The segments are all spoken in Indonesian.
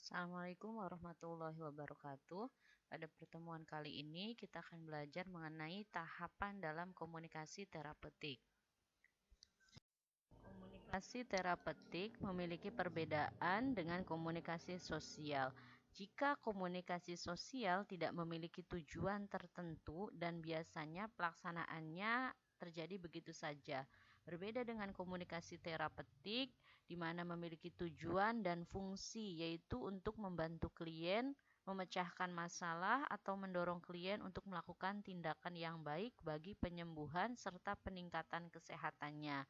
Assalamualaikum warahmatullahi wabarakatuh. Pada pertemuan kali ini kita akan belajar mengenai tahapan dalam komunikasi terapeutik. Komunikasi terapeutik memiliki perbedaan dengan komunikasi sosial. Jika komunikasi sosial tidak memiliki tujuan tertentu dan biasanya pelaksanaannya terjadi begitu saja. Berbeda dengan komunikasi terapeutik, di mana memiliki tujuan dan fungsi, yaitu untuk membantu klien memecahkan masalah atau mendorong klien untuk melakukan tindakan yang baik bagi penyembuhan serta peningkatan kesehatannya.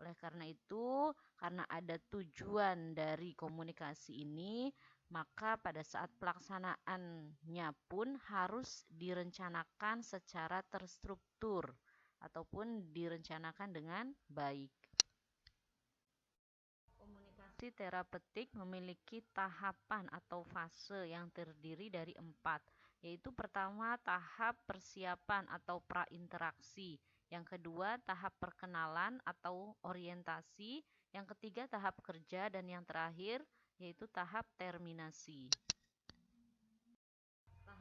Oleh karena itu, karena ada tujuan dari komunikasi ini, maka pada saat pelaksanaannya pun harus direncanakan secara terstruktur ataupun direncanakan dengan baik. Komunikasi terapeutik memiliki tahapan atau fase yang terdiri dari 4, yaitu pertama tahap persiapan atau prainteraksi, yang kedua tahap perkenalan atau orientasi, yang ketiga tahap kerja, dan yang terakhir yaitu tahap terminasi.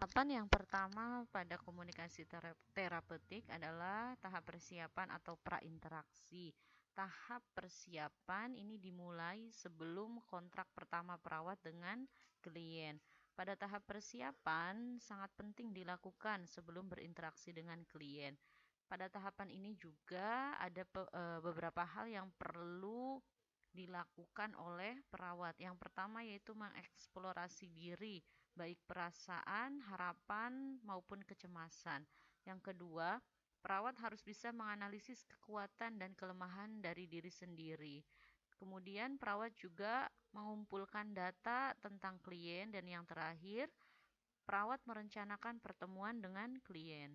Tahapan yang pertama pada komunikasi terapeutik adalah tahap persiapan atau prainteraksi. Tahap persiapan ini dimulai sebelum kontrak pertama perawat dengan klien. Pada tahap persiapan sangat penting dilakukan sebelum berinteraksi dengan klien. Pada tahapan ini juga ada beberapa hal yang perlu dilakukan oleh perawat. Yang pertama yaitu mengeksplorasi diri, baik perasaan, harapan, maupun kecemasan. Yang kedua, perawat harus bisa menganalisis kekuatan dan kelemahan dari diri sendiri. Kemudian perawat juga mengumpulkan data tentang klien, dan yang terakhir, perawat merencanakan pertemuan dengan klien.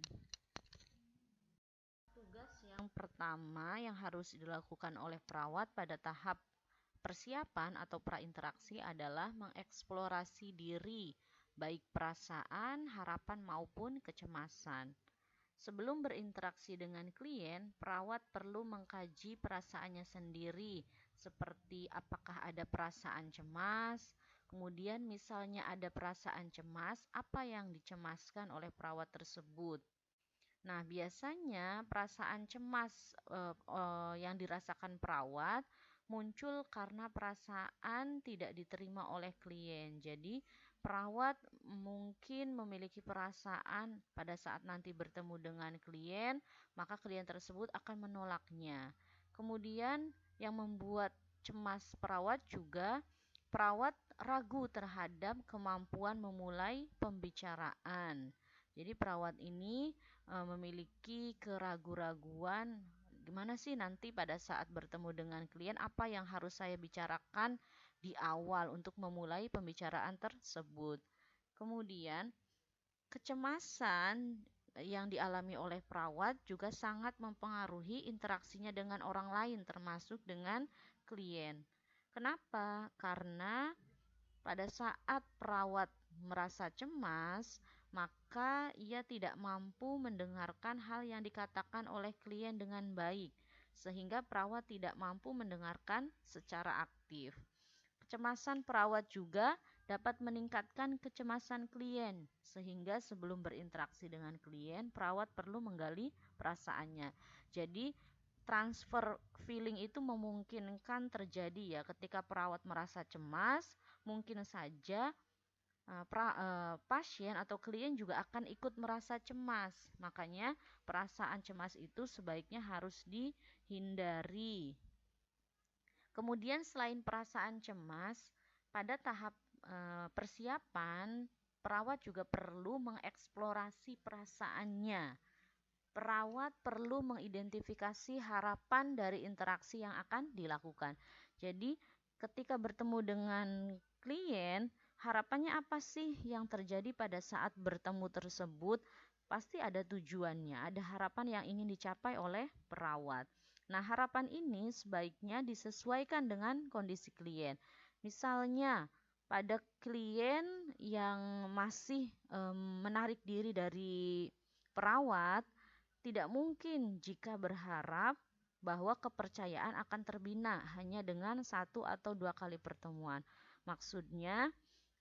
Tugas yang pertama yang harus dilakukan oleh perawat pada tahap persiapan atau prainteraksi adalah mengeksplorasi diri, baik perasaan, harapan, maupun kecemasan. Sebelum berinteraksi dengan klien, perawat perlu mengkaji perasaannya sendiri, seperti apakah ada perasaan cemas, kemudian misalnya ada perasaan cemas, apa yang dicemaskan oleh perawat tersebut. Nah, biasanya perasaan cemas yang dirasakan perawat muncul karena perasaan tidak diterima oleh klien. Jadi, perawat mungkin memiliki perasaan pada saat nanti bertemu dengan klien, maka klien tersebut akan menolaknya. Kemudian, yang membuat cemas perawat juga, perawat ragu terhadap kemampuan memulai pembicaraan. Jadi, perawat ini memiliki keraguan-raguan, gimana sih nanti pada saat bertemu dengan klien, apa yang harus saya bicarakan di awal untuk memulai pembicaraan tersebut. Kemudian, kecemasan yang dialami oleh perawat juga sangat mempengaruhi interaksinya dengan orang lain, termasuk dengan klien. Kenapa? Karena pada saat perawat merasa cemas, maka ia tidak mampu mendengarkan hal yang dikatakan oleh klien dengan baik, sehingga perawat tidak mampu mendengarkan secara aktif. Kecemasan perawat juga dapat meningkatkan kecemasan klien, sehingga sebelum berinteraksi dengan klien, perawat perlu menggali perasaannya. Jadi, transfer feeling itu memungkinkan terjadi ya ketika perawat merasa cemas, mungkin saja pasien atau klien juga akan ikut merasa cemas. Makanya perasaan cemas itu sebaiknya harus dihindari. Kemudian selain perasaan cemas, pada tahap persiapan, perawat juga perlu mengeksplorasi perasaannya. Perawat perlu mengidentifikasi harapan dari interaksi yang akan dilakukan. Jadi, ketika bertemu dengan klien, harapannya apa sih yang terjadi pada saat bertemu tersebut? Pasti ada tujuannya, ada harapan yang ingin dicapai oleh perawat. Nah, harapan ini sebaiknya disesuaikan dengan kondisi klien. Misalnya, pada klien yang masih menarik diri dari perawat, tidak mungkin jika berharap bahwa kepercayaan akan terbina hanya dengan 1 atau 2 kali pertemuan. Maksudnya,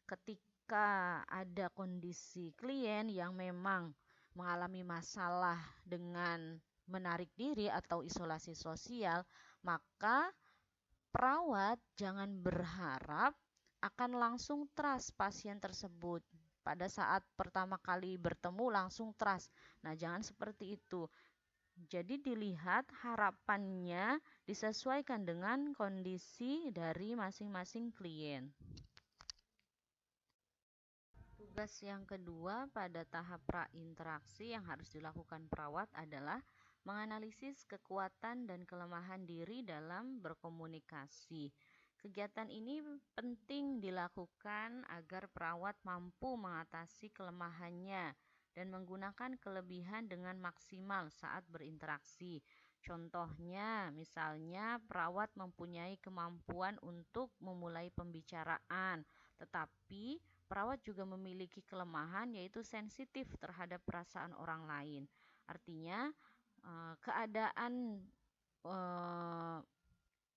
ketika ada kondisi klien yang memang mengalami masalah dengan menarik diri atau isolasi sosial, maka perawat jangan berharap akan langsung trust pasien tersebut. Pada saat pertama kali bertemu langsung trust. Nah, jangan seperti itu. Jadi dilihat harapannya disesuaikan dengan kondisi dari masing-masing klien. Tugas yang kedua pada tahap prainteraksi yang harus dilakukan perawat adalah menganalisis kekuatan dan kelemahan diri dalam berkomunikasi. Kegiatan ini penting dilakukan agar perawat mampu mengatasi kelemahannya dan menggunakan kelebihan dengan maksimal saat berinteraksi. Contohnya, misalnya perawat mempunyai kemampuan untuk memulai pembicaraan, tetapi perawat juga memiliki kelemahan yaitu sensitif terhadap perasaan orang lain. Artinya, keadaan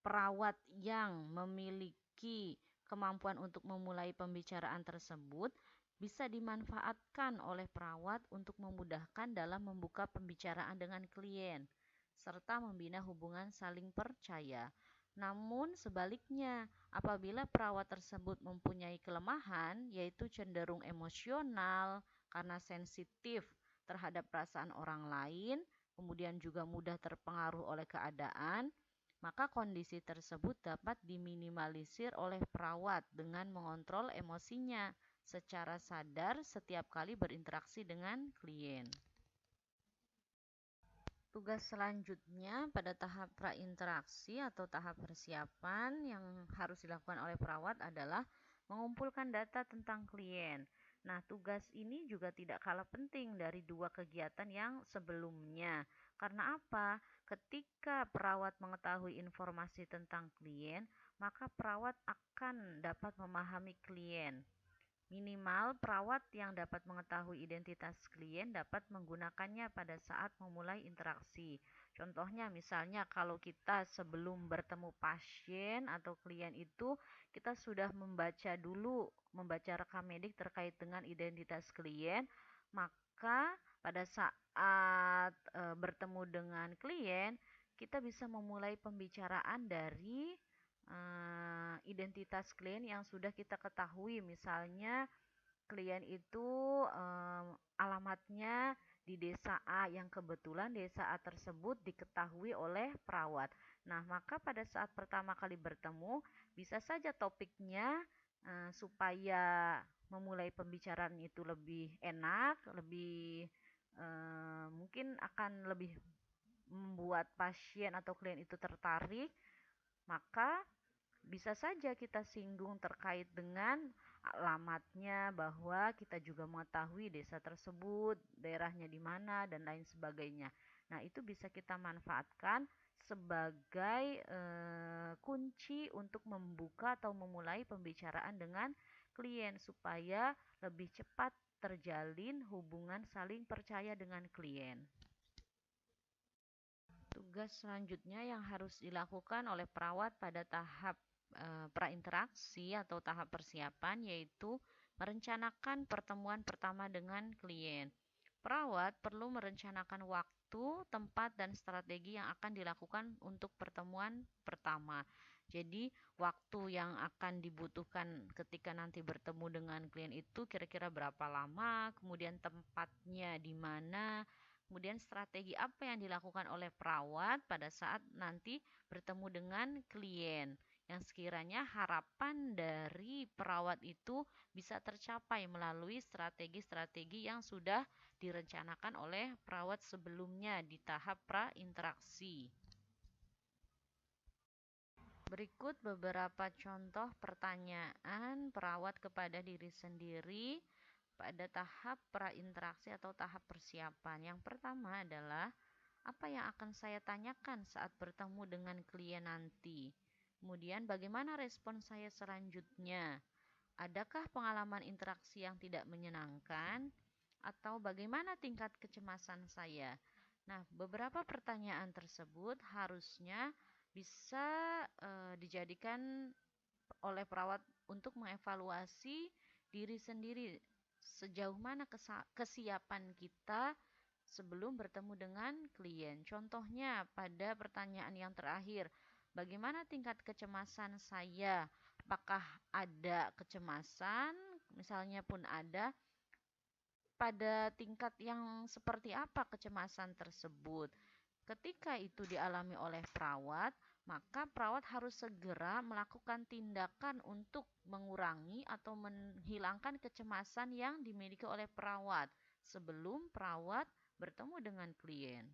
perawat yang memiliki kemampuan untuk memulai pembicaraan tersebut bisa dimanfaatkan oleh perawat untuk memudahkan dalam membuka pembicaraan dengan klien, serta membina hubungan saling percaya. Namun sebaliknya, apabila perawat tersebut mempunyai kelemahan, yaitu cenderung emosional karena sensitif terhadap perasaan orang lain, kemudian juga mudah terpengaruh oleh keadaan, maka kondisi tersebut dapat diminimalisir oleh perawat dengan mengontrol emosinya secara sadar setiap kali berinteraksi dengan klien. Tugas selanjutnya pada tahap prainteraksi atau tahap persiapan yang harus dilakukan oleh perawat adalah mengumpulkan data tentang klien. Nah, tugas ini juga tidak kalah penting dari dua kegiatan yang sebelumnya. Karena apa? Ketika perawat mengetahui informasi tentang klien, maka perawat akan dapat memahami klien. Minimal, perawat yang dapat mengetahui identitas klien dapat menggunakannya pada saat memulai interaksi. Contohnya, misalnya kalau kita sebelum bertemu pasien atau klien itu, kita sudah membaca rekam medik terkait dengan identitas klien, maka pada saat bertemu dengan klien, kita bisa memulai pembicaraan dari identitas klien yang sudah kita ketahui. Misalnya klien itu alamatnya di desa A yang kebetulan desa A tersebut diketahui oleh perawat. Nah, maka pada saat pertama kali bertemu bisa saja topiknya supaya memulai pembicaraan itu lebih enak, lebih mungkin akan lebih membuat pasien atau klien itu tertarik, maka bisa saja kita singgung terkait dengan alamatnya, bahwa kita juga mengetahui desa tersebut, daerahnya di mana, dan lain sebagainya. Nah, itu bisa kita manfaatkan sebagai kunci untuk membuka atau memulai pembicaraan dengan klien supaya lebih cepat terjalin hubungan saling percaya dengan klien. Tugas selanjutnya yang harus dilakukan oleh perawat pada tahap prainteraksi atau tahap persiapan yaitu merencanakan pertemuan pertama dengan klien. Perawat perlu merencanakan waktu, tempat, dan strategi yang akan dilakukan untuk pertemuan pertama. Jadi, waktu yang akan dibutuhkan ketika nanti bertemu dengan klien itu kira-kira berapa lama, kemudian tempatnya di mana, kemudian strategi apa yang dilakukan oleh perawat pada saat nanti bertemu dengan klien, yang sekiranya harapan dari perawat itu bisa tercapai melalui strategi-strategi yang sudah direncanakan oleh perawat sebelumnya di tahap prainteraksi. Berikut beberapa contoh pertanyaan perawat kepada diri sendiri pada tahap prainteraksi atau tahap persiapan. Yang pertama adalah, apa yang akan saya tanyakan saat bertemu dengan klien nanti? Kemudian bagaimana respon saya selanjutnya? Adakah pengalaman interaksi yang tidak menyenangkan? Atau bagaimana tingkat kecemasan saya? Nah, beberapa pertanyaan tersebut harusnya bisa dijadikan oleh perawat untuk mengevaluasi diri sendiri, sejauh mana kesiapan kita sebelum bertemu dengan klien. Contohnya pada pertanyaan yang terakhir, bagaimana tingkat kecemasan saya? Apakah ada kecemasan? Misalnya pun ada, pada tingkat yang seperti apa kecemasan tersebut? Ketika itu dialami oleh perawat, maka perawat harus segera melakukan tindakan untuk mengurangi atau menghilangkan kecemasan yang dimiliki oleh perawat sebelum perawat bertemu dengan klien.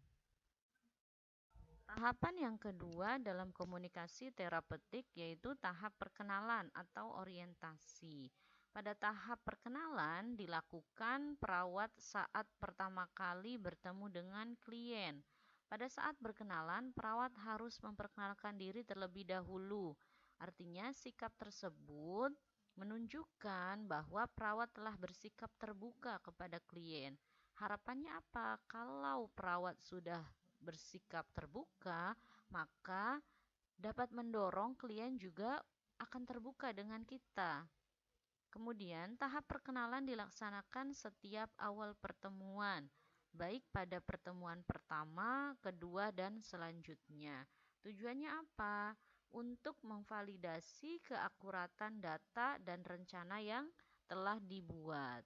Tahapan yang kedua dalam komunikasi terapeutik yaitu tahap perkenalan atau orientasi. Pada tahap perkenalan dilakukan perawat saat pertama kali bertemu dengan klien. Pada saat berkenalan, perawat harus memperkenalkan diri terlebih dahulu. Artinya, sikap tersebut menunjukkan bahwa perawat telah bersikap terbuka kepada klien. Harapannya apa? Kalau perawat sudah bersikap terbuka, maka dapat mendorong klien juga akan terbuka dengan kita. Kemudian, tahap perkenalan dilaksanakan setiap awal pertemuan, baik pada pertemuan pertama, kedua, dan selanjutnya. Tujuannya apa? Untuk memvalidasi keakuratan data dan rencana yang telah dibuat.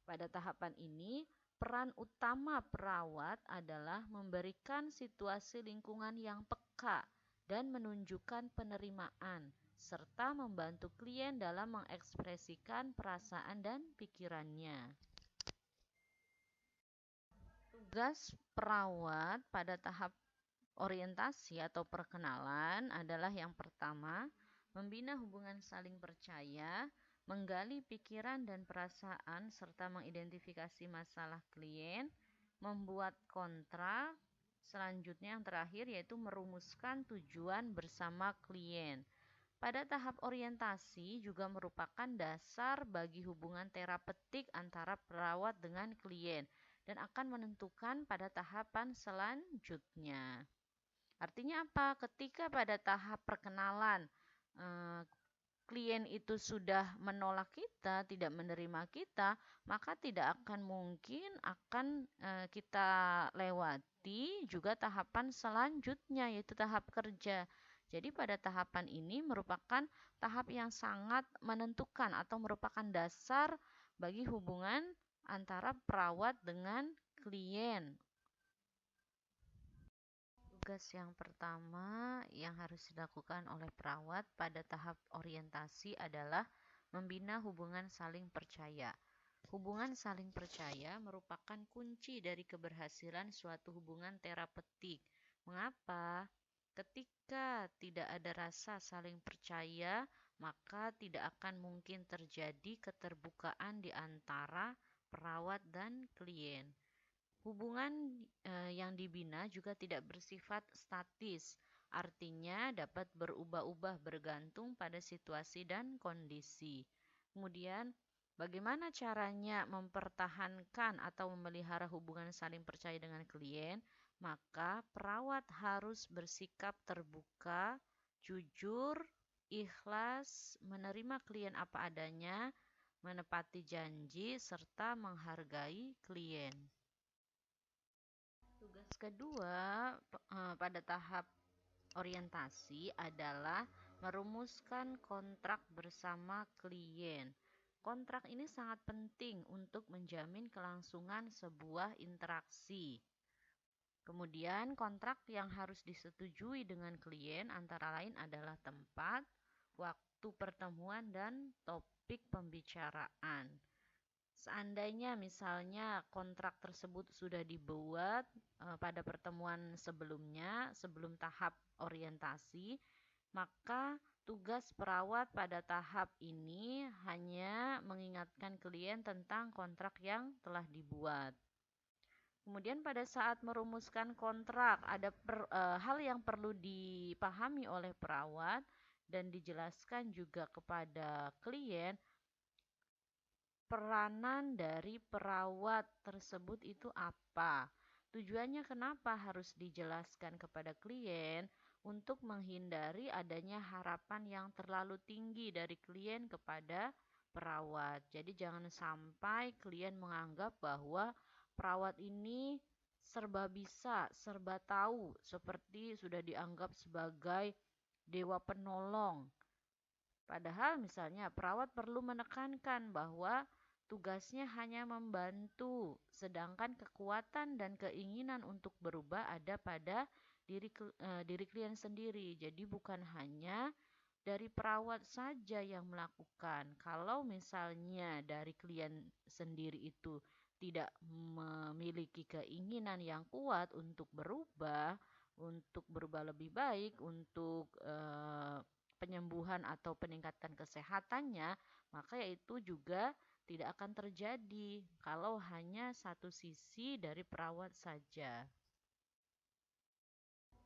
Pada tahapan ini, peran utama perawat adalah memberikan situasi lingkungan yang peka dan menunjukkan penerimaan, serta membantu klien dalam mengekspresikan perasaan dan pikirannya. Tugas perawat pada tahap orientasi atau perkenalan adalah yang pertama, membina hubungan saling percaya, menggali pikiran dan perasaan serta mengidentifikasi masalah klien, membuat kontrak, selanjutnya yang terakhir yaitu merumuskan tujuan bersama klien. Pada tahap orientasi juga merupakan dasar bagi hubungan terapeutik antara perawat dengan klien dan akan menentukan pada tahapan selanjutnya. Artinya apa? Ketika pada tahap perkenalan klien itu sudah menolak kita, tidak menerima kita, maka tidak akan mungkin akan kita lewati juga tahapan selanjutnya yaitu tahap kerja. Jadi pada tahapan ini merupakan tahap yang sangat menentukan atau merupakan dasar bagi hubungan antara perawat dengan klien. Tugas yang pertama yang harus dilakukan oleh perawat pada tahap orientasi adalah membina hubungan saling percaya. Hubungan saling percaya merupakan kunci dari keberhasilan suatu hubungan terapeutik. Mengapa? Ketika tidak ada rasa saling percaya, maka tidak akan mungkin terjadi keterbukaan di antara perawat dan klien. Hubungan yang dibina juga tidak bersifat statis, artinya dapat berubah-ubah bergantung pada situasi dan kondisi. Kemudian, bagaimana caranya mempertahankan atau memelihara hubungan saling percaya dengan klien? Maka perawat harus bersikap terbuka, jujur, ikhlas, menerima klien apa adanya, menepati janji, serta menghargai klien. Tugas kedua pada tahap orientasi adalah merumuskan kontrak bersama klien. Kontrak ini sangat penting untuk menjamin kelangsungan sebuah interaksi. Kemudian kontrak yang harus disetujui dengan klien antara lain adalah tempat, waktu pertemuan, dan topik pembicaraan. Seandainya misalnya kontrak tersebut sudah dibuat pada pertemuan sebelumnya, sebelum tahap orientasi, maka tugas perawat pada tahap ini hanya mengingatkan klien tentang kontrak yang telah dibuat. Kemudian pada saat merumuskan kontrak, ada hal yang perlu dipahami oleh perawat dan dijelaskan juga kepada klien. Peranan dari perawat tersebut itu apa? Tujuannya kenapa harus dijelaskan kepada klien untuk menghindari adanya harapan yang terlalu tinggi dari klien kepada perawat. Jadi jangan sampai klien menganggap bahwa perawat ini serba bisa, serba tahu, seperti sudah dianggap sebagai dewa penolong. Padahal misalnya perawat perlu menekankan bahwa tugasnya hanya membantu, sedangkan kekuatan dan keinginan untuk berubah ada pada diri klien sendiri. Jadi bukan hanya dari perawat saja yang melakukan. Kalau misalnya dari klien sendiri itu tidak memiliki keinginan yang kuat untuk berubah lebih baik, untuk penyembuhan atau peningkatan kesehatannya, maka itu juga tidak akan terjadi kalau hanya satu sisi dari perawat saja.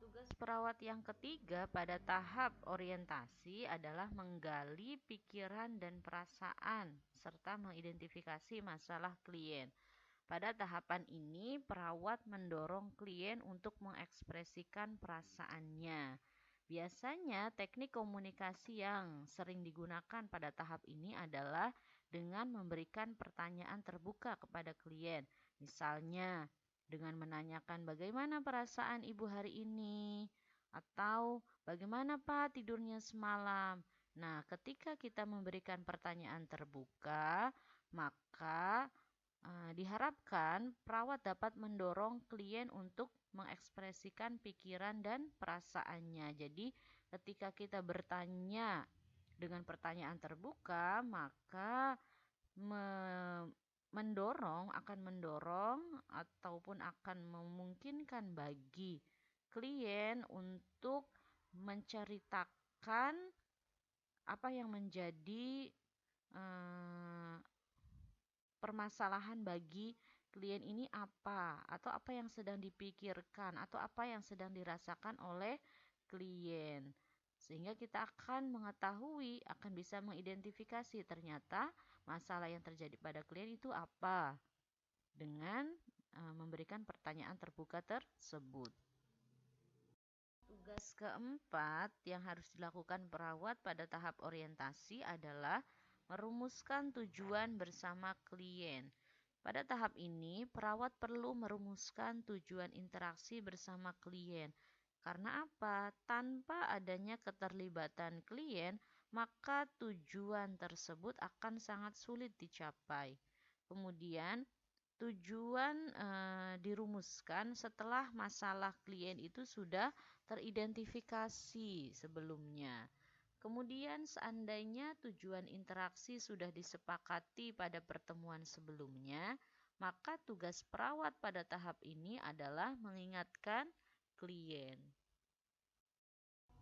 Tugas perawat yang ketiga pada tahap orientasi adalah menggali pikiran dan perasaan serta mengidentifikasi masalah klien. Pada tahapan ini, perawat mendorong klien untuk mengekspresikan perasaannya. Biasanya, teknik komunikasi yang sering digunakan pada tahap ini adalah dengan memberikan pertanyaan terbuka kepada klien. Misalnya, dengan menanyakan bagaimana perasaan ibu hari ini, atau bagaimana Pak tidurnya semalam. Nah, ketika kita memberikan pertanyaan terbuka, maka diharapkan perawat dapat mendorong klien untuk mengekspresikan pikiran dan perasaannya. Jadi, ketika kita bertanya dengan pertanyaan terbuka, maka akan mendorong ataupun akan memungkinkan bagi klien untuk menceritakan apa yang menjadi eh, permasalahan bagi klien ini apa, atau apa yang sedang dipikirkan, atau apa yang sedang dirasakan oleh klien. Sehingga kita akan mengetahui, akan bisa mengidentifikasi ternyata masalah yang terjadi pada klien itu apa dengan memberikan pertanyaan terbuka tersebut. Tugas keempat yang harus dilakukan perawat pada tahap orientasi adalah merumuskan tujuan bersama klien. Pada tahap ini, perawat perlu merumuskan tujuan interaksi bersama klien. Karena apa? Tanpa adanya keterlibatan klien, maka tujuan tersebut akan sangat sulit dicapai. Kemudian, tujuan dirumuskan setelah masalah klien itu sudah teridentifikasi sebelumnya. Kemudian seandainya tujuan interaksi sudah disepakati pada pertemuan sebelumnya, maka tugas perawat pada tahap ini adalah mengingatkan klien.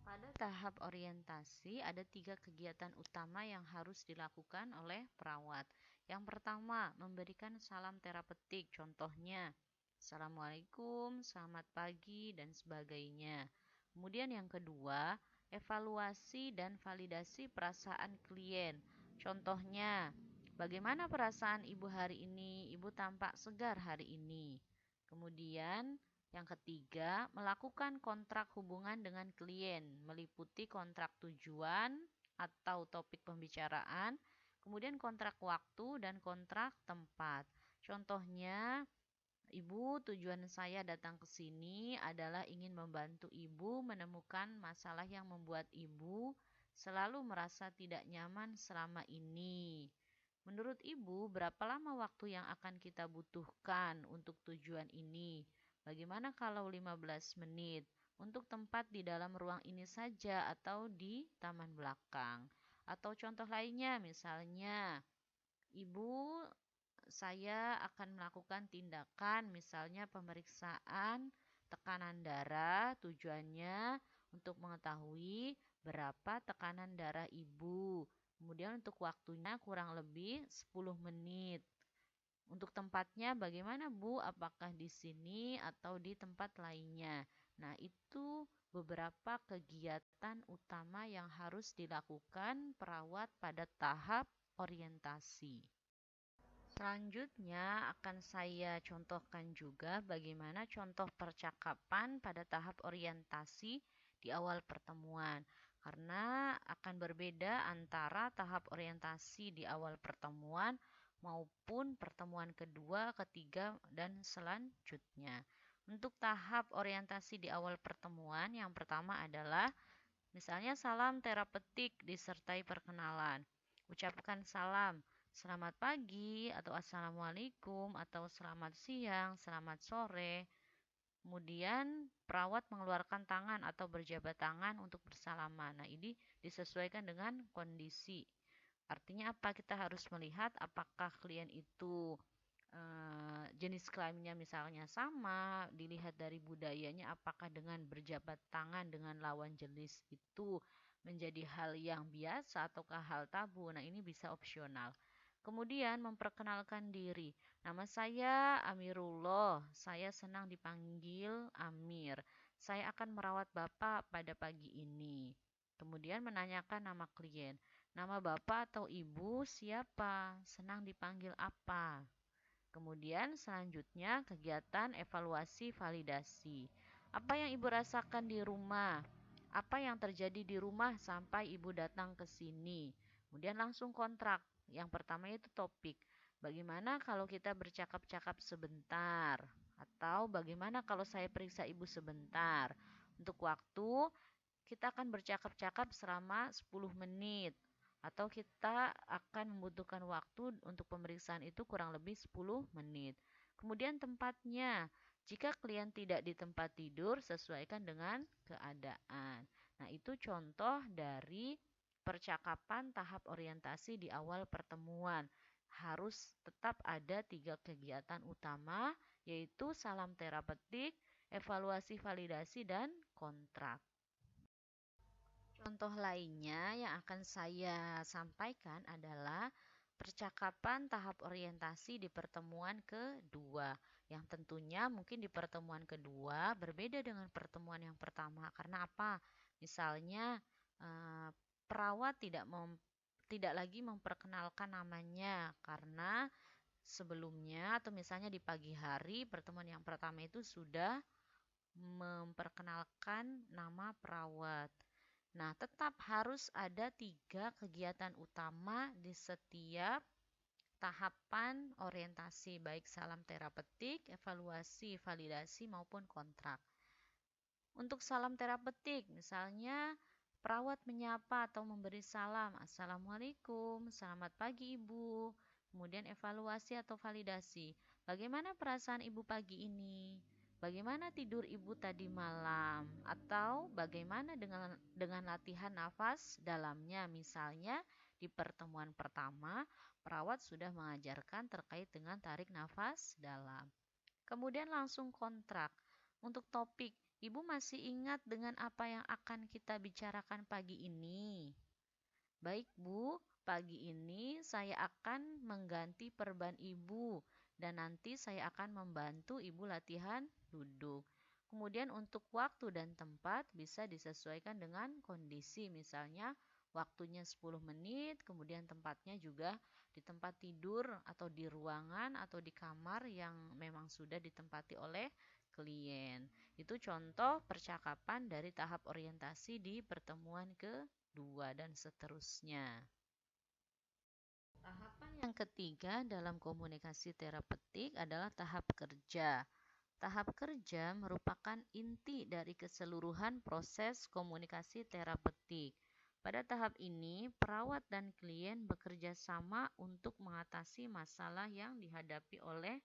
Pada tahap orientasi ada 3 kegiatan utama yang harus dilakukan oleh perawat. Yang pertama, memberikan salam terapeutik, contohnya Assalamualaikum, selamat pagi, dan sebagainya. Kemudian yang kedua, evaluasi dan validasi perasaan klien. Contohnya, bagaimana perasaan ibu hari ini? Ibu tampak segar hari ini. Kemudian yang ketiga, melakukan kontrak hubungan dengan klien, meliputi kontrak tujuan atau topik pembicaraan, kemudian kontrak waktu dan kontrak tempat. Contohnya, Ibu, tujuan saya datang ke sini adalah ingin membantu Ibu menemukan masalah yang membuat Ibu selalu merasa tidak nyaman selama ini. Menurut Ibu, berapa lama waktu yang akan kita butuhkan untuk tujuan ini? Bagaimana kalau 15 menit? Untuk tempat di dalam ruang ini saja atau di taman belakang? Atau contoh lainnya, misalnya, Ibu, saya akan melakukan tindakan misalnya pemeriksaan tekanan darah, tujuannya untuk mengetahui berapa tekanan darah ibu. Kemudian untuk waktunya kurang lebih 10 menit. Untuk tempatnya bagaimana Bu? Apakah di sini atau di tempat lainnya? Nah, itu beberapa kegiatan utama yang harus dilakukan perawat pada tahap orientasi. Selanjutnya akan saya contohkan juga bagaimana contoh percakapan pada tahap orientasi di awal pertemuan. karena akan berbeda antara tahap orientasi di awal pertemuan maupun pertemuan kedua, ketiga, dan selanjutnya. Untuk tahap orientasi di awal pertemuan, yang pertama adalah misalnya salam terapeutik disertai perkenalan. Ucapkan salam, selamat pagi atau assalamualaikum atau selamat siang, selamat sore. Kemudian perawat mengeluarkan tangan atau berjabat tangan untuk bersalaman. Nah, ini disesuaikan dengan kondisi. Artinya apa? Kita harus melihat apakah klien itu jenis kelaminnya misalnya sama, dilihat dari budayanya apakah dengan berjabat tangan dengan lawan jenis itu menjadi hal yang biasa ataukah hal tabu. Nah, ini bisa opsional. Kemudian memperkenalkan diri. Nama saya Amirullah. Saya senang dipanggil Amir. Saya akan merawat Bapak pada pagi ini. Kemudian menanyakan nama klien. Nama Bapak atau Ibu siapa? Senang dipanggil apa? Kemudian selanjutnya kegiatan evaluasi validasi. Apa yang Ibu rasakan di rumah? Apa yang terjadi di rumah sampai Ibu datang ke sini? Kemudian langsung kontrak. Yang pertama itu topik. Bagaimana kalau kita bercakap-cakap sebentar? Atau bagaimana kalau saya periksa Ibu sebentar? Untuk waktu, kita akan bercakap-cakap selama 10 menit atau kita akan membutuhkan waktu untuk pemeriksaan itu kurang lebih 10 menit. Kemudian tempatnya, jika klien tidak di tempat tidur, sesuaikan dengan keadaan. Nah, itu contoh dari percakapan tahap orientasi di awal pertemuan. Harus tetap ada 3 kegiatan utama, yaitu salam terapeutik, evaluasi validasi, dan kontrak. Contoh lainnya yang akan saya sampaikan adalah percakapan tahap orientasi di pertemuan kedua, yang tentunya mungkin di pertemuan kedua berbeda dengan pertemuan yang pertama. Karena apa? Misalnya perawat tidak lagi memperkenalkan namanya karena sebelumnya atau misalnya di pagi hari pertemuan yang pertama itu sudah memperkenalkan nama perawat. Nah, tetap harus ada 3 kegiatan utama di setiap tahapan orientasi, baik salam terapeutik, evaluasi, validasi, maupun kontrak. Untuk salam terapeutik, misalnya perawat menyapa atau memberi salam, Assalamualaikum, selamat pagi Ibu. Kemudian evaluasi atau validasi, bagaimana perasaan Ibu pagi ini? Bagaimana tidur Ibu tadi malam? Atau bagaimana dengan latihan nafas dalamnya? Misalnya di pertemuan pertama, perawat sudah mengajarkan terkait dengan tarik nafas dalam. Kemudian langsung kontrak. Untuk topik, Ibu masih ingat dengan apa yang akan kita bicarakan pagi ini? Baik Bu, pagi ini saya akan mengganti perban Ibu dan nanti saya akan membantu Ibu latihan duduk. Kemudian untuk waktu dan tempat bisa disesuaikan dengan kondisi, misalnya waktunya 10 menit, kemudian tempatnya juga di tempat tidur atau di ruangan atau di kamar yang memang sudah ditempati oleh klien. Itu contoh percakapan dari tahap orientasi di pertemuan kedua dan seterusnya. Tahapan yang ketiga dalam komunikasi terapeutik adalah tahap kerja. Tahap kerja merupakan inti dari keseluruhan proses komunikasi terapeutik. Pada tahap ini, perawat dan klien bekerja sama untuk mengatasi masalah yang dihadapi oleh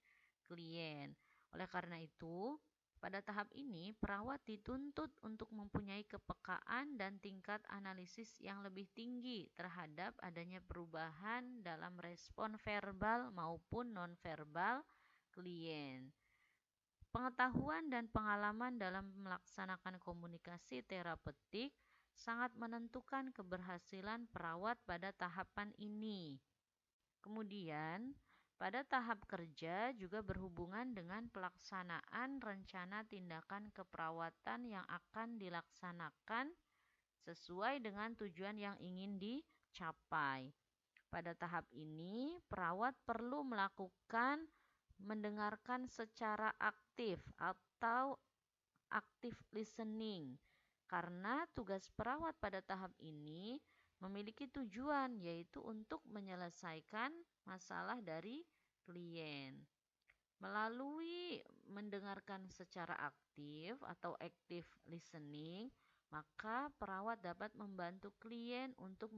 klien. Oleh karena itu, pada tahap ini, perawat dituntut untuk mempunyai kepekaan dan tingkat analisis yang lebih tinggi terhadap adanya perubahan dalam respon verbal maupun nonverbal klien. Pengetahuan dan pengalaman dalam melaksanakan komunikasi terapeutik sangat menentukan keberhasilan perawat pada tahapan ini. Kemudian, pada tahap kerja juga berhubungan dengan pelaksanaan rencana tindakan keperawatan yang akan dilaksanakan sesuai dengan tujuan yang ingin dicapai. Pada tahap ini, perawat perlu melakukan mendengarkan secara aktif atau active listening Karena tugas perawat pada tahap ini memiliki tujuan, yaitu untuk menyelesaikan masalah dari klien. Melalui mendengarkan secara aktif atau active listening, maka perawat dapat membantu klien untuk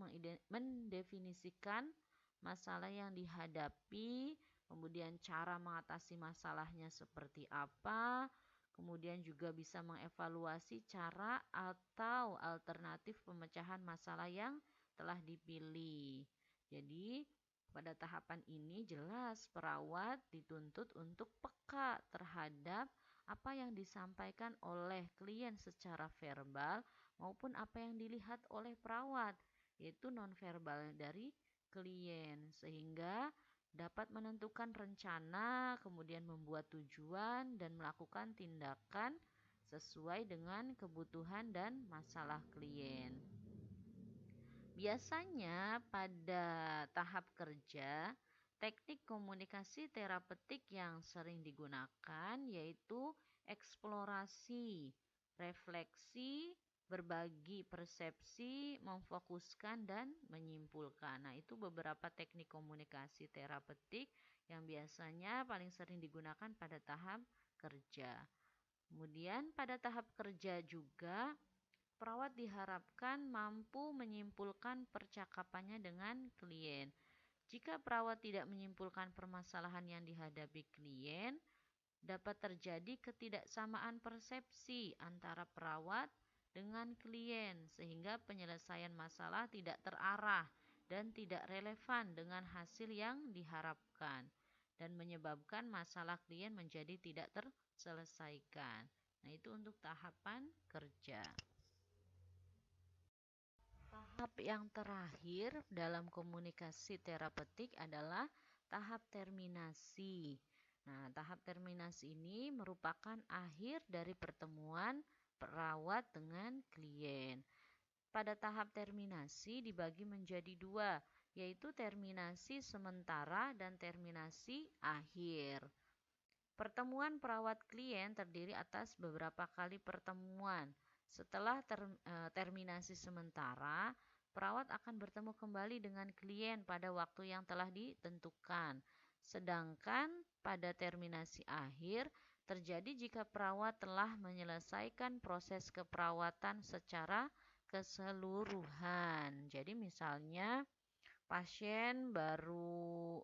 mendefinisikan masalah yang dihadapi, kemudian cara mengatasi masalahnya seperti apa, kemudian juga bisa mengevaluasi cara atau alternatif pemecahan masalah yang telah dipilih. Jadi, pada tahapan ini jelas perawat dituntut untuk peka terhadap apa yang disampaikan oleh klien secara verbal maupun apa yang dilihat oleh perawat, yaitu nonverbal dari klien, sehingga dapat menentukan rencana, kemudian membuat tujuan dan melakukan tindakan sesuai dengan kebutuhan dan masalah klien. Biasanya pada tahap kerja, teknik komunikasi terapeutik yang sering digunakan yaitu eksplorasi, refleksi, berbagi persepsi, memfokuskan, dan menyimpulkan. Nah, itu beberapa teknik komunikasi terapeutik yang biasanya paling sering digunakan pada tahap kerja. Kemudian pada tahap kerja juga perawat diharapkan mampu menyimpulkan percakapannya dengan klien. Jika perawat tidak menyimpulkan permasalahan yang dihadapi klien, dapat terjadi ketidaksamaan persepsi antara perawat dengan klien, sehingga penyelesaian masalah tidak terarah dan tidak relevan dengan hasil yang diharapkan, dan menyebabkan masalah klien menjadi tidak terselesaikan. Nah, itu untuk tahapan kerja. Tahap yang terakhir dalam komunikasi terapeutik adalah tahap terminasi. Nah, tahap terminasi ini merupakan akhir dari pertemuan perawat dengan klien. Pada tahap terminasi dibagi menjadi dua, yaitu terminasi sementara dan terminasi akhir. Pertemuan perawat klien terdiri atas beberapa kali pertemuan. Setelah terminasi sementara, perawat akan bertemu kembali dengan klien pada waktu yang telah ditentukan. Sedangkan pada terminasi akhir terjadi jika perawat telah menyelesaikan proses keperawatan secara keseluruhan. Jadi misalnya pasien baru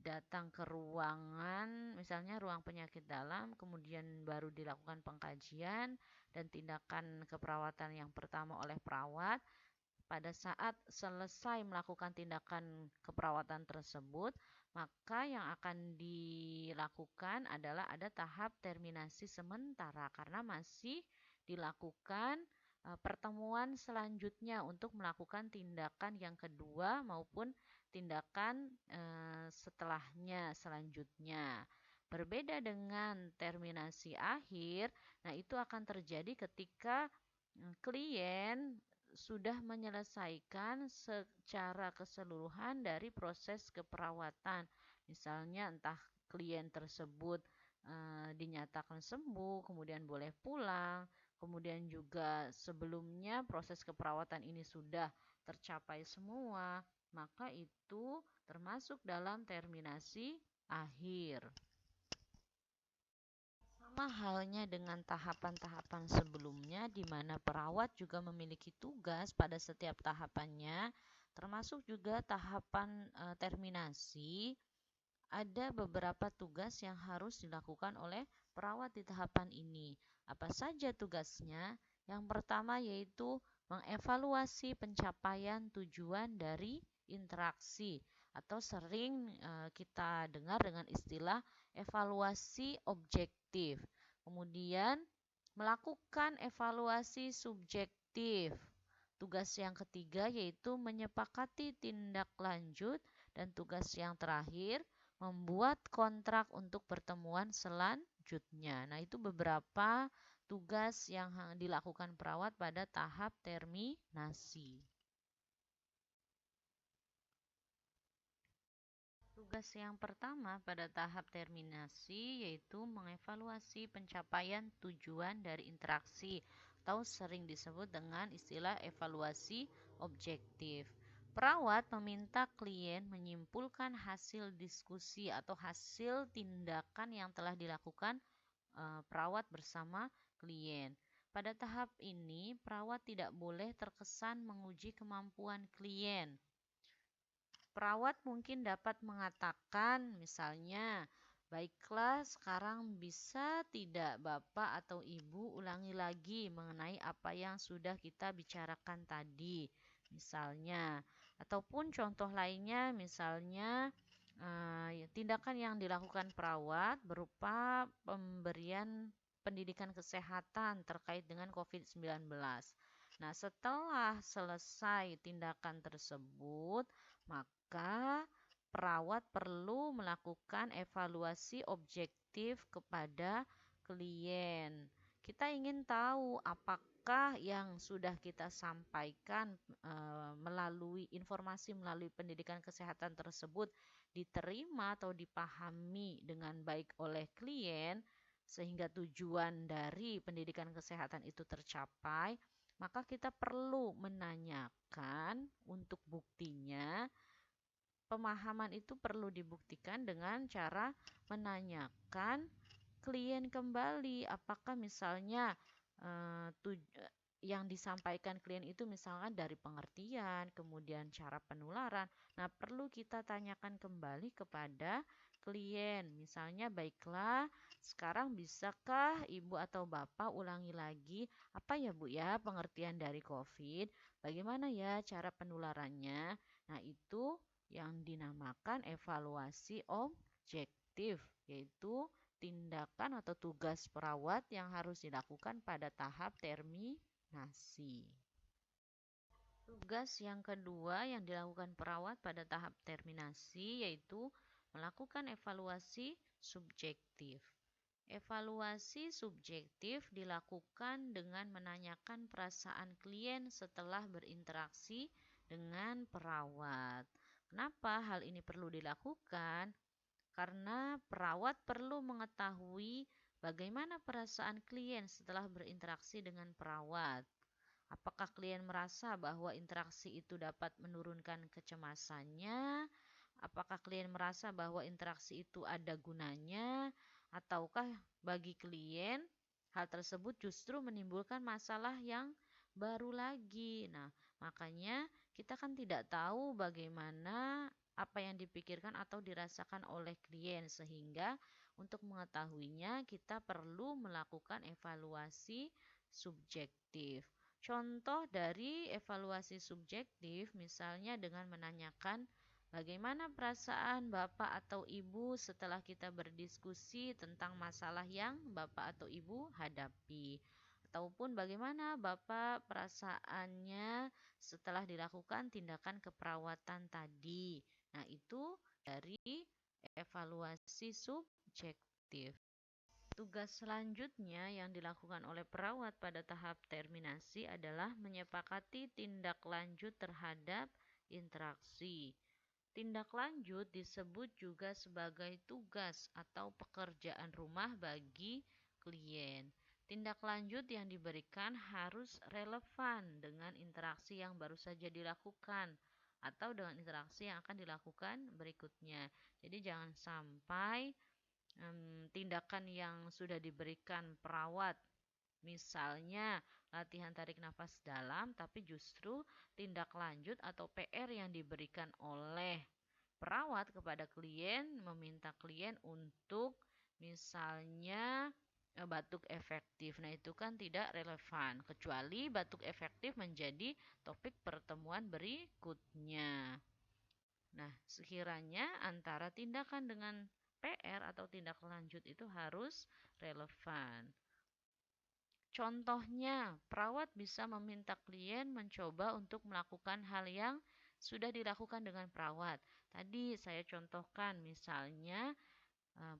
datang ke ruangan, misalnya ruang penyakit dalam, kemudian baru dilakukan pengkajian dan tindakan keperawatan yang pertama oleh perawat. Pada saat selesai melakukan tindakan keperawatan tersebut, maka yang akan dilakukan adalah ada tahap terminasi sementara karena masih dilakukan pertemuan selanjutnya untuk melakukan tindakan yang kedua maupun tindakan setelahnya selanjutnya. Berbeda dengan terminasi akhir, nah itu akan terjadi ketika klien sudah menyelesaikan secara keseluruhan dari proses keperawatan. Misalnya entah klien tersebut dinyatakan sembuh, kemudian boleh pulang, kemudian juga sebelumnya proses keperawatan ini sudah tercapai semua, maka itu termasuk dalam terminasi akhir. Sama halnya dengan tahapan-tahapan sebelumnya di mana perawat juga memiliki tugas pada setiap tahapannya, termasuk juga tahapan terminasi. Ada beberapa tugas yang harus dilakukan oleh perawat di tahapan ini. Apa saja tugasnya? Yang pertama yaitu mengevaluasi pencapaian tujuan dari interaksi atau sering kita dengar dengan istilah evaluasi objektif. Kemudian melakukan evaluasi subjektif. Tugas yang ketiga yaitu menyepakati tindak lanjut, dan tugas yang terakhir membuat kontrak untuk pertemuan selanjutnya. Nah, itu beberapa tugas yang dilakukan perawat pada tahap terminasi. Tugas yang pertama pada tahap terminasi yaitu mengevaluasi pencapaian tujuan dari interaksi atau sering disebut dengan istilah evaluasi objektif. Perawat meminta klien menyimpulkan hasil diskusi atau hasil tindakan yang telah dilakukan perawat bersama klien. Pada tahap ini, perawat tidak boleh terkesan menguji kemampuan klien. Perawat mungkin dapat mengatakan, misalnya, "Baiklah, sekarang bisa tidak Bapak atau Ibu ulangi lagi mengenai apa yang sudah kita bicarakan tadi?" Misalnya, ataupun contoh lainnya, misalnya, tindakan yang dilakukan perawat berupa pemberian pendidikan kesehatan terkait dengan COVID-19. Nah, setelah selesai tindakan tersebut, maka perawat perlu melakukan evaluasi objektif kepada klien. Kita ingin tahu apakah yang sudah kita sampaikan melalui informasi melalui pendidikan kesehatan tersebut diterima atau dipahami dengan baik oleh klien sehingga tujuan dari pendidikan kesehatan itu tercapai, maka kita perlu menanyakan untuk buktinya. Pemahaman itu perlu dibuktikan dengan cara menanyakan klien kembali, apakah misalnya yang disampaikan klien itu misalkan dari pengertian, kemudian cara penularan. Nah, perlu kita tanyakan kembali kepada klien. Misalnya, "Baiklah, sekarang bisakah Ibu atau Bapak ulangi lagi apa ya Bu ya pengertian dari COVID? Bagaimana ya cara penularannya?" Nah, itu yang dinamakan evaluasi objektif, yaitu tindakan atau tugas perawat yang harus dilakukan pada tahap terminasi. Tugas yang kedua yang dilakukan perawat pada tahap terminasi yaitu melakukan evaluasi subjektif. Evaluasi subjektif dilakukan dengan menanyakan perasaan klien setelah berinteraksi dengan perawat. Kenapa hal ini perlu dilakukan? Karena perawat perlu mengetahui bagaimana perasaan klien setelah berinteraksi dengan perawat. Apakah klien merasa bahwa interaksi itu dapat menurunkan kecemasannya? Apakah klien merasa bahwa interaksi itu ada gunanya? Ataukah bagi klien hal tersebut justru menimbulkan masalah yang baru lagi? Nah, makanya kita kan tidak tahu bagaimana apa yang dipikirkan atau dirasakan oleh klien, sehingga untuk mengetahuinya kita perlu melakukan evaluasi subjektif. Contoh dari evaluasi subjektif misalnya dengan menanyakan bagaimana perasaan Bapak atau Ibu setelah kita berdiskusi tentang masalah yang Bapak atau Ibu hadapi. Ataupun bagaimana Bapak perasaannya setelah dilakukan tindakan keperawatan tadi. Nah, itu dari evaluasi subjektif. Tugas selanjutnya yang dilakukan oleh perawat pada tahap terminasi adalah menyepakati tindak lanjut terhadap interaksi. Tindak lanjut disebut juga sebagai tugas atau pekerjaan rumah bagi klien. Tindak lanjut yang diberikan harus relevan dengan interaksi yang baru saja dilakukan atau dengan interaksi yang akan dilakukan berikutnya. Jadi jangan sampai tindakan yang sudah diberikan perawat, misalnya latihan tarik nafas dalam, tapi justru tindak lanjut atau PR yang diberikan oleh perawat kepada klien meminta klien untuk misalnya batuk efektif. Nah, itu kan tidak relevan kecuali batuk efektif menjadi topik pertemuan berikutnya. Nah, sekiranya antara tindakan dengan PR atau tindak lanjut itu harus relevan. Contohnya, perawat bisa meminta klien mencoba untuk melakukan hal yang sudah dilakukan dengan perawat. Tadi saya contohkan misalnya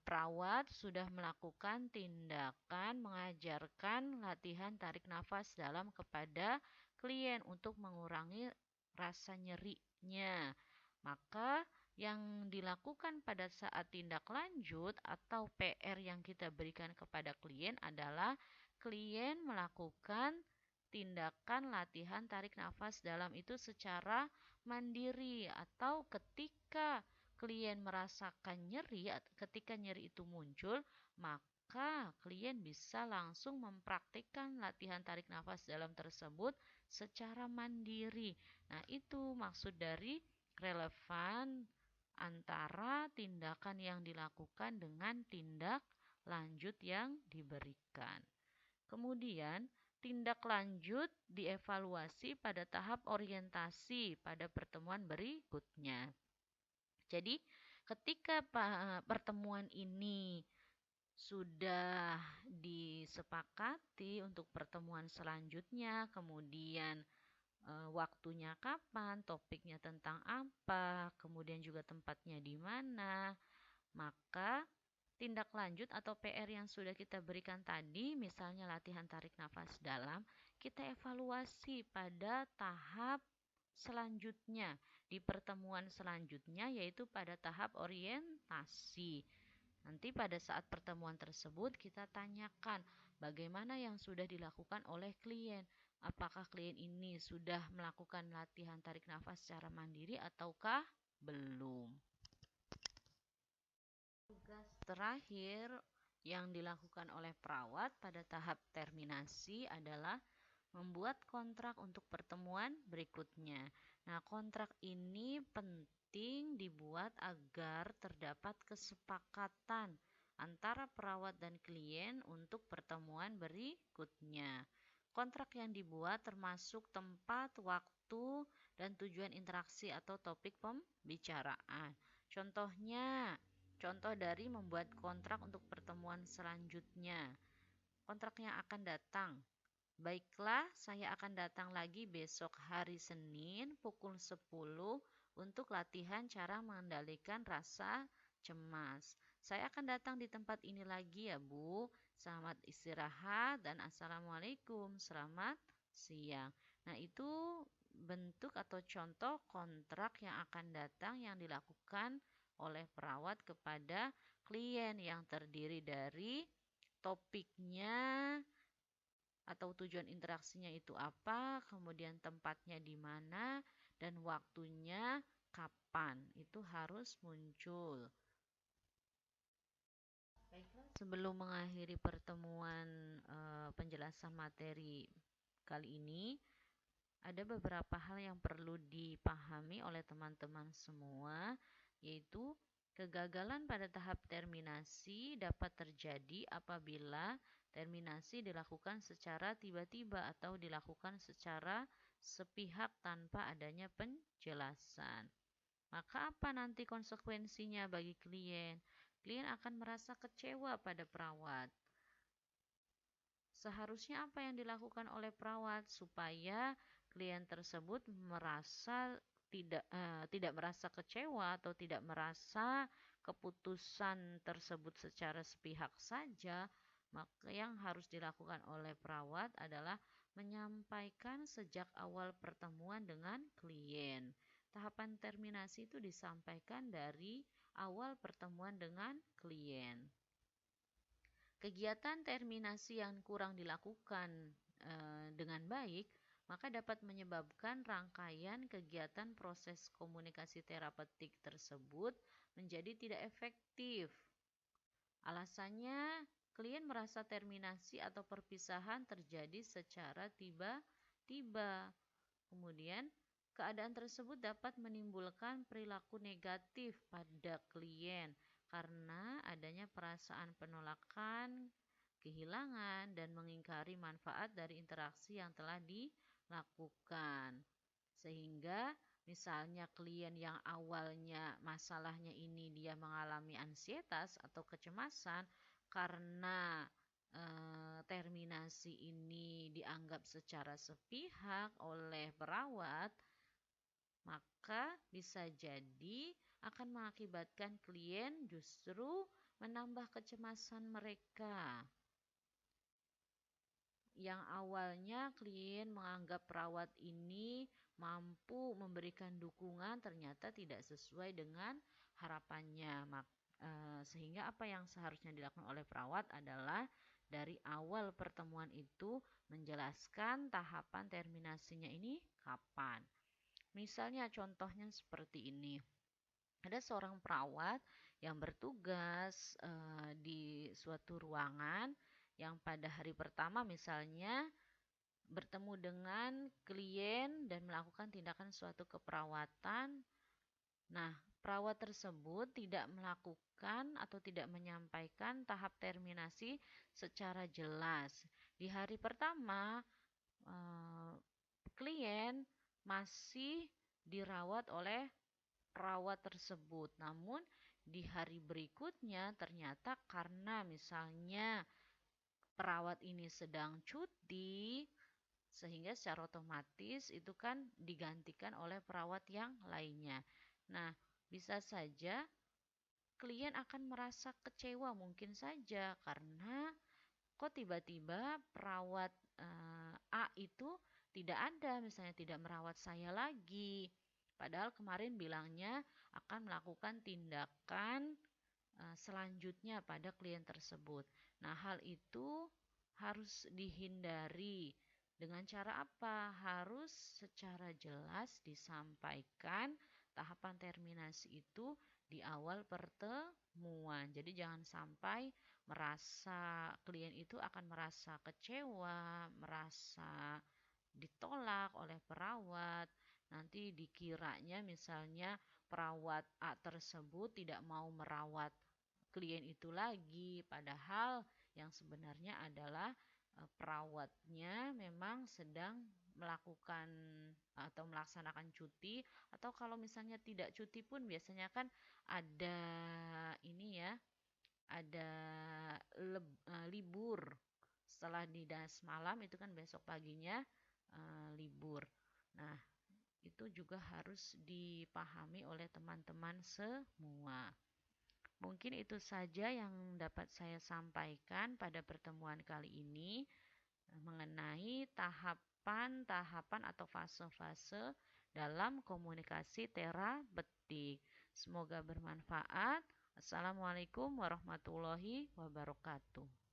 perawat sudah melakukan tindakan mengajarkan latihan tarik nafas dalam kepada klien untuk mengurangi rasa nyerinya. Maka Yang dilakukan pada saat tindak lanjut atau PR yang kita berikan kepada klien adalah klien melakukan tindakan latihan tarik nafas dalam itu secara mandiri, atau ketika klien merasakan nyeri, ketika nyeri itu muncul, maka klien bisa langsung mempraktikkan latihan tarik nafas dalam tersebut secara mandiri. Nah, itu maksud dari relevan antara tindakan yang dilakukan dengan tindak lanjut yang diberikan. Kemudian, tindak lanjut dievaluasi pada tahap orientasi pada pertemuan berikutnya. Jadi, ketika pertemuan ini sudah disepakati untuk pertemuan selanjutnya, kemudian waktunya kapan, topiknya tentang apa, kemudian juga tempatnya di mana, maka tindak lanjut atau PR yang sudah kita berikan tadi, misalnya latihan tarik nafas dalam, kita evaluasi pada tahap selanjutnya, di pertemuan selanjutnya, yaitu pada tahap orientasi. Nanti pada saat pertemuan tersebut kita tanyakan bagaimana yang sudah dilakukan oleh klien. Apakah klien ini sudah melakukan latihan tarik nafas secara mandiri ataukah belum? Tugas terakhir yang dilakukan oleh perawat pada tahap terminasi adalah membuat kontrak untuk pertemuan berikutnya. Nah, kontrak ini penting dibuat agar terdapat kesepakatan antara perawat dan klien untuk pertemuan berikutnya. Kontrak yang dibuat termasuk tempat, waktu, dan tujuan interaksi atau topik pembicaraan. Contoh dari membuat kontrak untuk pertemuan selanjutnya. Kontrak yang akan datang. Baiklah, saya akan datang lagi besok hari Senin pukul 10 untuk latihan cara mengendalikan rasa cemas. Saya akan datang di tempat ini lagi ya, Bu. Selamat istirahat dan Assalamualaikum. Selamat siang. Nah, itu bentuk atau contoh kontrak yang akan datang yang dilakukan oleh perawat kepada klien, yang terdiri dari topiknya atau tujuan interaksinya itu apa, kemudian tempatnya di mana, dan waktunya kapan. Itu harus muncul. Baiklah, sebelum mengakhiri pertemuan penjelasan materi kali ini, ada beberapa hal yang perlu dipahami oleh teman-teman semua, yaitu kegagalan pada tahap terminasi dapat terjadi apabila terminasi dilakukan secara tiba-tiba atau dilakukan secara sepihak tanpa adanya penjelasan. Maka apa nanti konsekuensinya bagi klien? Klien akan merasa kecewa pada perawat. Seharusnya apa yang dilakukan oleh perawat supaya klien tersebut merasa tidak merasa kecewa atau tidak merasa keputusan tersebut secara sepihak saja, maka yang harus dilakukan oleh perawat adalah menyampaikan sejak awal pertemuan dengan klien. Tahapan terminasi itu disampaikan dari awal pertemuan dengan klien. Kegiatan terminasi yang kurang dilakukan dengan baik, maka dapat menyebabkan rangkaian kegiatan proses komunikasi terapeutik tersebut menjadi tidak efektif. Alasannya, klien merasa terminasi atau perpisahan terjadi secara tiba-tiba. Kemudian, keadaan tersebut dapat menimbulkan perilaku negatif pada klien karena adanya perasaan penolakan, kehilangan, dan mengingkari manfaat dari interaksi yang telah dilakukan. Sehingga misalnya klien yang awalnya masalahnya ini dia mengalami ansietas atau kecemasan karena terminasi ini dianggap secara sepihak oleh perawat, maka bisa jadi akan mengakibatkan klien justru menambah kecemasan mereka. yang awalnya klien menganggap perawat ini mampu memberikan dukungan ternyata tidak sesuai dengan harapannya. Sehingga apa yang seharusnya dilakukan oleh perawat adalah dari awal pertemuan itu menjelaskan tahapan terminasinya ini kapan. Misalnya contohnya seperti ini. Ada seorang perawat yang bertugas di suatu ruangan yang pada hari pertama misalnya bertemu dengan klien dan melakukan tindakan suatu keperawatan. Nah, perawat tersebut tidak melakukan atau tidak menyampaikan tahap terminasi secara jelas. Di hari pertama, eh, klien masih dirawat oleh perawat tersebut. Namun di hari berikutnya ternyata karena misalnya perawat ini sedang cuti, sehingga secara otomatis itu kan digantikan oleh perawat yang lainnya. Nah, bisa saja klien akan merasa kecewa mungkin saja karena kok tiba-tiba perawat A itu tidak ada, misalnya tidak merawat saya lagi. Padahal kemarin bilangnya akan melakukan tindakan selanjutnya pada klien tersebut. Nah, hal itu harus dihindari. Dengan cara apa? Harus secara jelas disampaikan tahapan terminasi itu di awal pertemuan. Jadi jangan sampai klien itu akan merasa kecewa, merasa ditolak oleh perawat. Nanti dikiranya misalnya perawat A tersebut tidak mau merawat klien itu lagi, padahal yang sebenarnya adalah perawatnya memang sedang melakukan atau melaksanakan cuti, atau kalau misalnya tidak cuti pun biasanya kan ada ini ya, ada libur setelah dinas malam itu kan besok paginya libur. Nah, itu juga harus dipahami oleh teman-teman semua. Mungkin itu saja yang dapat saya sampaikan pada pertemuan kali ini mengenai tahapan-tahapan atau fase-fase dalam komunikasi terapeutik. Semoga bermanfaat. Assalamualaikum warahmatullahi wabarakatuh.